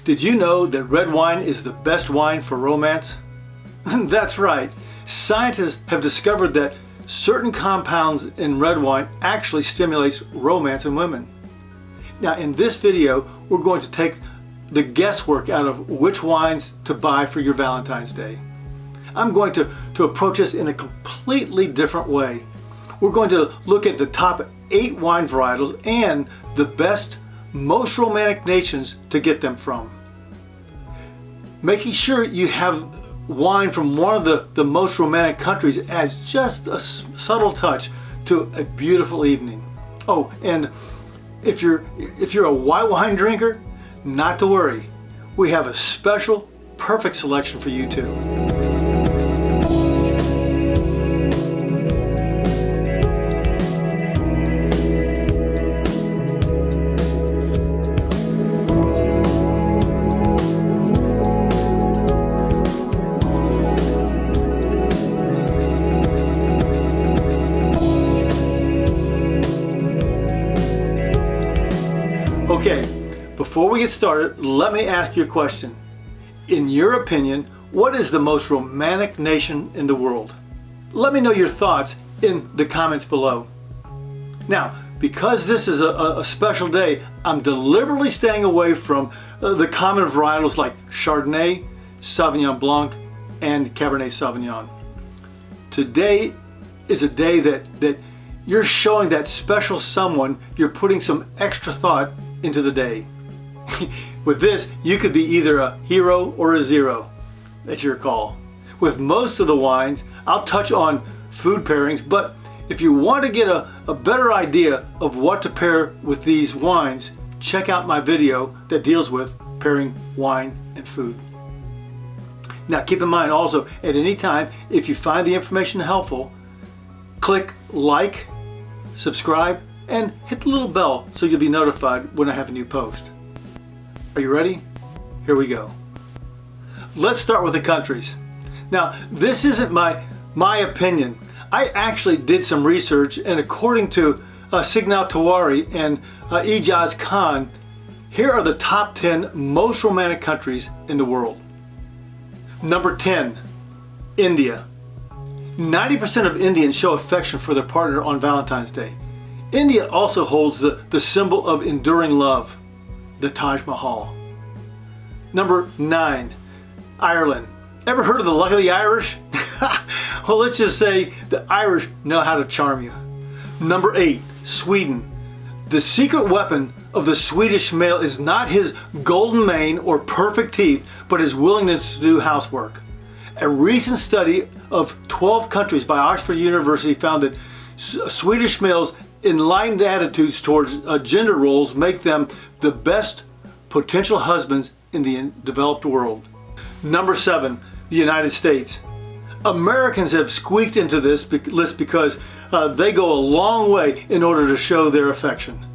Did you know that red wine is the best wine for romance? That's right. Scientists have discovered that certain compounds in red wine actually stimulates romance in women. Now in this video, we're going to take the guesswork out of which wines to buy for your Valentine's Day. I'm going to approach this in a completely different way. We're going to look at the top 8 wine varietals and the best, most romantic nations to get them from. Making sure you have wine from one of the most romantic countries adds just a subtle touch to a beautiful evening. Oh, and if you're a white wine drinker, not to worry. We have a special, perfect selection for you too. Okay, before we get started, let me ask you a question. In your opinion, what is the most romantic nation in the world? Let me know your thoughts in the comments below. Now, because this is a special day, I'm deliberately staying away from the common varietals like Chardonnay, Sauvignon Blanc, and Cabernet Sauvignon. Today is a day that you're showing that special someone you're putting some extra thought into the day. With this, you could be either a hero or a zero. That's your call. With most of the wines, I'll touch on food pairings, but if you want to get a better idea of what to pair with these wines, check out my video that deals with pairing wine and food. Now keep in mind also, at any time, if you find the information helpful, click like, subscribe, and hit the little bell so you'll be notified when I have a new post. Are you ready? Here we go. Let's start with the countries. Now, this isn't my opinion. I actually did some research, and according to Signal Tawari and Ijaz Khan, here are the top 10 most romantic countries in the world. Number 10, India. 90% of Indians show affection for their partner on Valentine's Day. India also holds the symbol of enduring love, the Taj Mahal. Number 9, Ireland. Ever heard of the luck of the Irish? Well, let's just say the Irish know how to charm you. Number 8, Sweden. The secret weapon of the Swedish male is not his golden mane or perfect teeth, but his willingness to do housework. A recent study of 12 countries by Oxford University found that Swedish males' enlightened attitudes towards gender roles make them the best potential husbands in the developed world. Number 7, the United States. Americans have squeaked into this list because they go a long way in order to show their affection.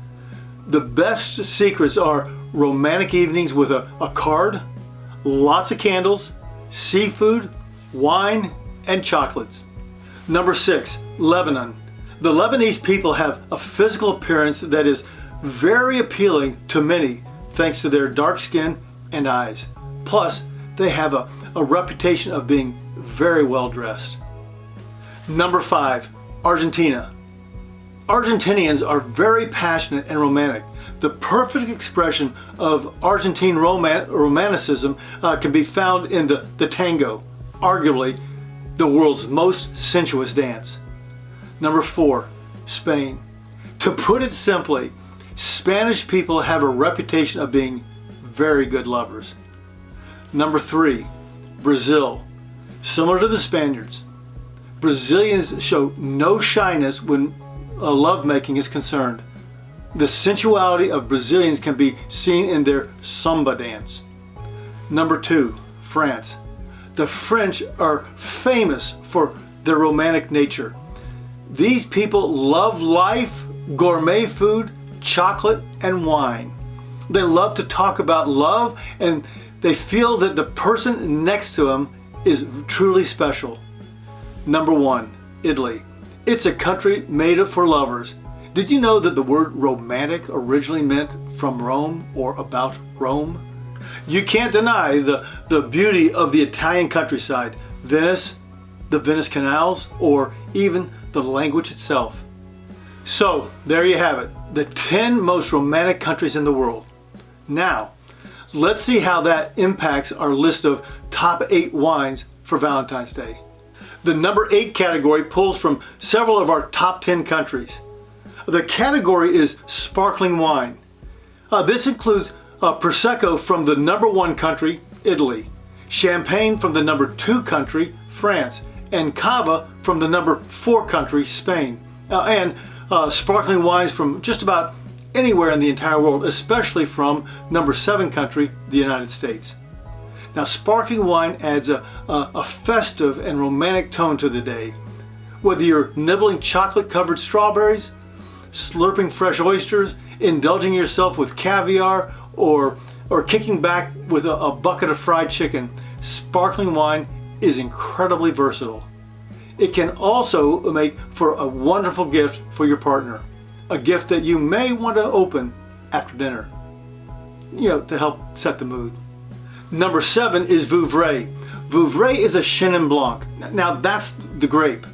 The best secrets are romantic evenings with a card, lots of candles, seafood, wine, and chocolates. Number 6, Lebanon. The Lebanese people have a physical appearance that is very appealing to many thanks to their dark skin and eyes. Plus, they have a reputation of being very well dressed. Number 5, Argentina. Argentinians are very passionate and romantic. The perfect expression of Argentine romanticism can be found in the tango, arguably the world's most sensuous dance. Number 4, Spain. To put it simply, Spanish people have a reputation of being very good lovers. Number 3, Brazil. Similar to the Spaniards, Brazilians show no shyness when lovemaking is concerned. The sensuality of Brazilians can be seen in their samba dance. Number 2, France. The French are famous for their romantic nature. These people love life, gourmet food, chocolate, and wine. They love to talk about love, and they feel that the person next to them is truly special. Number 1, Italy. It's a country made for lovers. Did you know that the word romantic originally meant from Rome or about Rome? You can't deny the beauty of the Italian countryside, Venice, the Venice canals, or even the language itself. So there you have it, the 10 most romantic countries in the world. Now, let's see how that impacts our list of top 8 wines for Valentine's Day. The number 8 category pulls from several of our top 10 countries. The category is sparkling wine. This includes Prosecco from the number 1 country, Italy, Champagne from the number 2 country, France, and Cava from the number 4 country, Spain, and sparkling wines from just about anywhere in the entire world, especially from number 7 country, the United States. Now, sparkling wine adds a festive and romantic tone to the day. Whether you're nibbling chocolate-covered strawberries, slurping fresh oysters, indulging yourself with caviar, or kicking back with a bucket of fried chicken, sparkling wine is incredibly versatile. It can also make for a wonderful gift for your partner, a gift that you may want to open after dinner, to help set the mood. Number 7 is Vouvray. Vouvray is a Chenin Blanc. Now that's the grape.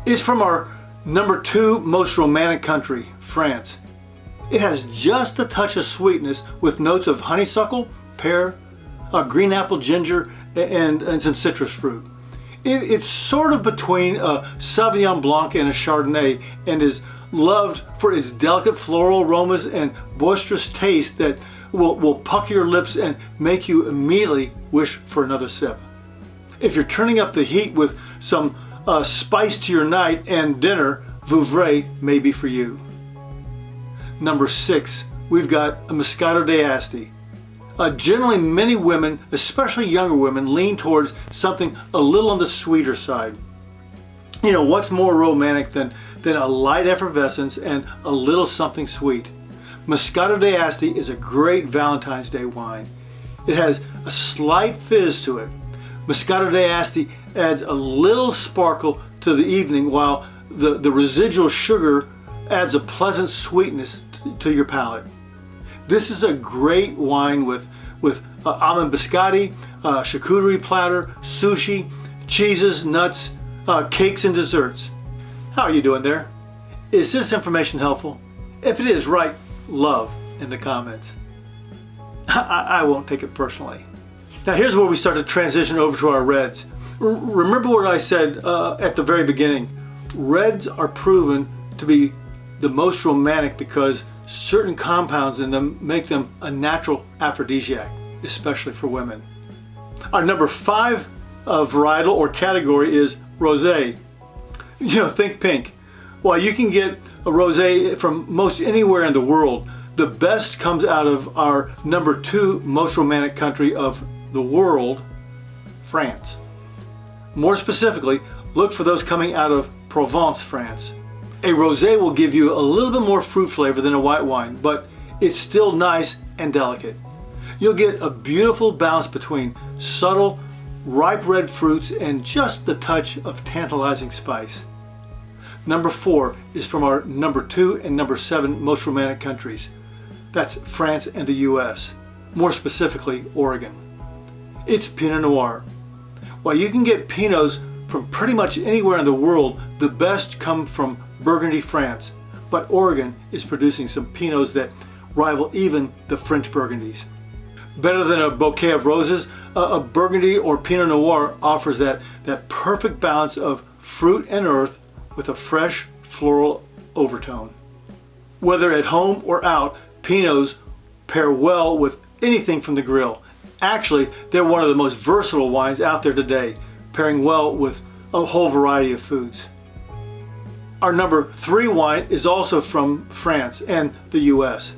It's from our number 2 most romantic country, France. It has just a touch of sweetness with notes of honeysuckle, pear, green apple, ginger, and some citrus fruit. It's sort of between a Sauvignon Blanc and a Chardonnay, and is loved for its delicate floral aromas and boisterous taste that will pucker your lips and make you immediately wish for another sip. If you're turning up the heat with some spice to your night and dinner, Vouvray may be for you. Number 6, we've got a Moscato d'Asti. Generally, many women, especially younger women, lean towards something a little on the sweeter side. What's more romantic than a light effervescence and a little something sweet? Moscato d'Asti is a great Valentine's Day wine. It has a slight fizz to it. Moscato d'Asti adds a little sparkle to the evening, while the residual sugar adds a pleasant sweetness to your palate. This is a great wine with almond biscotti, charcuterie platter, sushi, cheeses, nuts, cakes, and desserts. How are you doing there? Is this information helpful? If it is, write love in the comments. I won't take it personally. Now here's where we start to transition over to our reds. Remember what I said at the very beginning. Reds are proven to be the most romantic because certain compounds in them make them a natural aphrodisiac, especially for women. Our number 5 varietal or category is rosé. Think pink. While you can get a rosé from most anywhere in the world, the best comes out of our number 2 most romantic country of the world, France. More specifically, look for those coming out of Provence, France. A rosé will give you a little bit more fruit flavor than a white wine, but it's still nice and delicate. You'll get a beautiful balance between subtle, ripe red fruits and just the touch of tantalizing spice. Number 4 is from our number 2 and number 7 most romantic countries. That's France and the US, more specifically Oregon. It's Pinot Noir. While you can get Pinots from pretty much anywhere in the world, the best come from Burgundy, France, but Oregon is producing some Pinots that rival even the French Burgundies. Better than a bouquet of roses, a Burgundy or Pinot Noir offers that perfect balance of fruit and earth with a fresh floral overtone. Whether at home or out, Pinots pair well with anything from the grill. Actually, they're one of the most versatile wines out there today, pairing well with a whole variety of foods. Our number 3 wine is also from France and the US.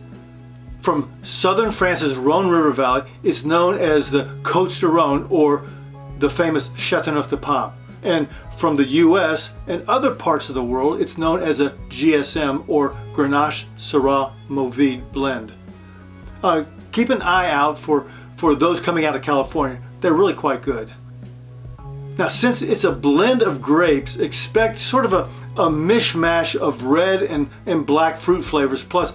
From southern France's Rhone River Valley, it's known as the Côtes du Rhône, or the famous Châteauneuf-du-Pape. And from the US and other parts of the world, it's known as a GSM, or Grenache Syrah Movide blend. Keep an eye out for those coming out of California. They're really quite good. Now, since it's a blend of grapes, expect sort of a mishmash of red and black fruit flavors, plus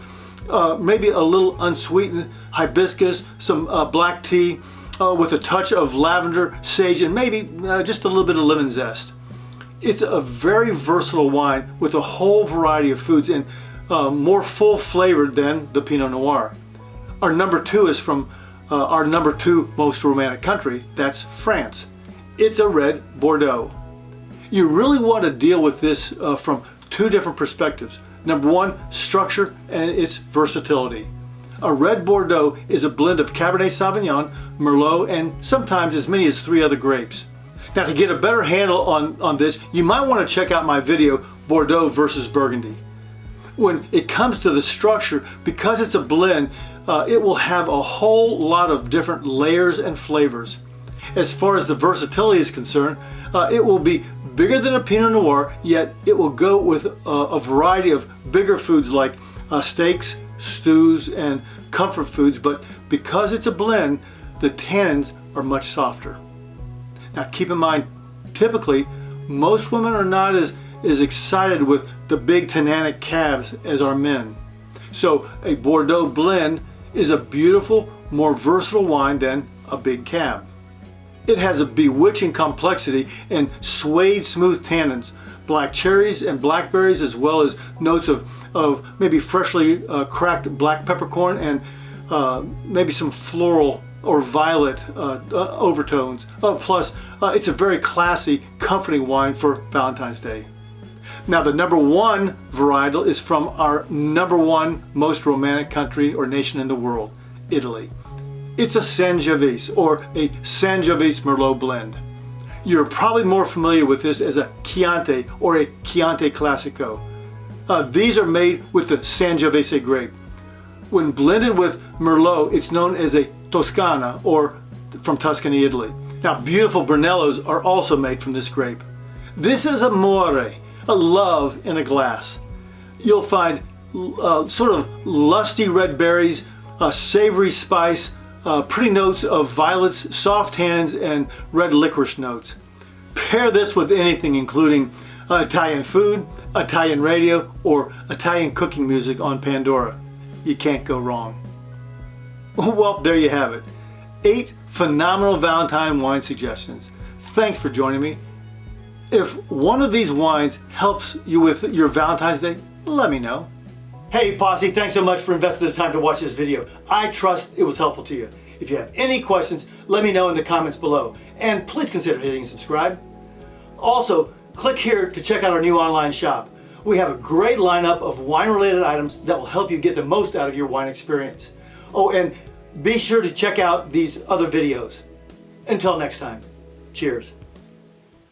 maybe a little unsweetened hibiscus, some black tea with a touch of lavender, sage, and maybe just a little bit of lemon zest. It's a very versatile wine with a whole variety of foods and more full flavored than the Pinot Noir. Our number 2 is from our number 2 most romantic country, that's France. It's a red Bordeaux. You really want to deal with this from 2 different perspectives. Number 1, structure and its versatility. A red Bordeaux is a blend of Cabernet Sauvignon, Merlot, and sometimes as many as 3 other grapes. Now, to get a better handle on this, you might want to check out my video, Bordeaux versus Burgundy. When it comes to the structure, because it's a blend, it will have a whole lot of different layers and flavors. As far as the versatility is concerned, it will be bigger than a Pinot Noir, yet it will go with a variety of bigger foods like steaks, stews, and comfort foods, but because it's a blend, the tannins are much softer. Now keep in mind, typically, most women are not as excited with the big tannic calves as are men. So a Bordeaux blend is a beautiful, more versatile wine than a big cab. It has a bewitching complexity and suede smooth tannins, black cherries and blackberries, as well as notes of maybe freshly cracked black peppercorn and maybe some floral or violet overtones. Plus, it's a very classy, comforting wine for Valentine's Day. Now, the number 1 varietal is from our number 1 most romantic country or nation in the world, Italy. It's a Sangiovese or a Sangiovese Merlot blend. You're probably more familiar with this as a Chianti or a Chianti Classico. These are made with the Sangiovese grape. When blended with Merlot, it's known as a Toscana, or from Tuscany, Italy. Now, beautiful Brunellos are also made from this grape. This is amore, a love in a glass. You'll find sort of lusty red berries, savory spice, pretty notes of violets, soft tannins, and red licorice notes. Pair this with anything, including Italian food, Italian radio, or Italian cooking music on Pandora. You can't go wrong. Well, there you have it. 8 phenomenal Valentine wine suggestions. Thanks for joining me. If one of these wines helps you with your Valentine's Day, let me know. Hey Posse, thanks so much for investing the time to watch this video. I trust it was helpful to you. If you have any questions, let me know in the comments below. And please consider hitting subscribe. Also, click here to check out our new online shop. We have a great lineup of wine-related items that will help you get the most out of your wine experience. Oh, and be sure to check out these other videos. Until next time, cheers.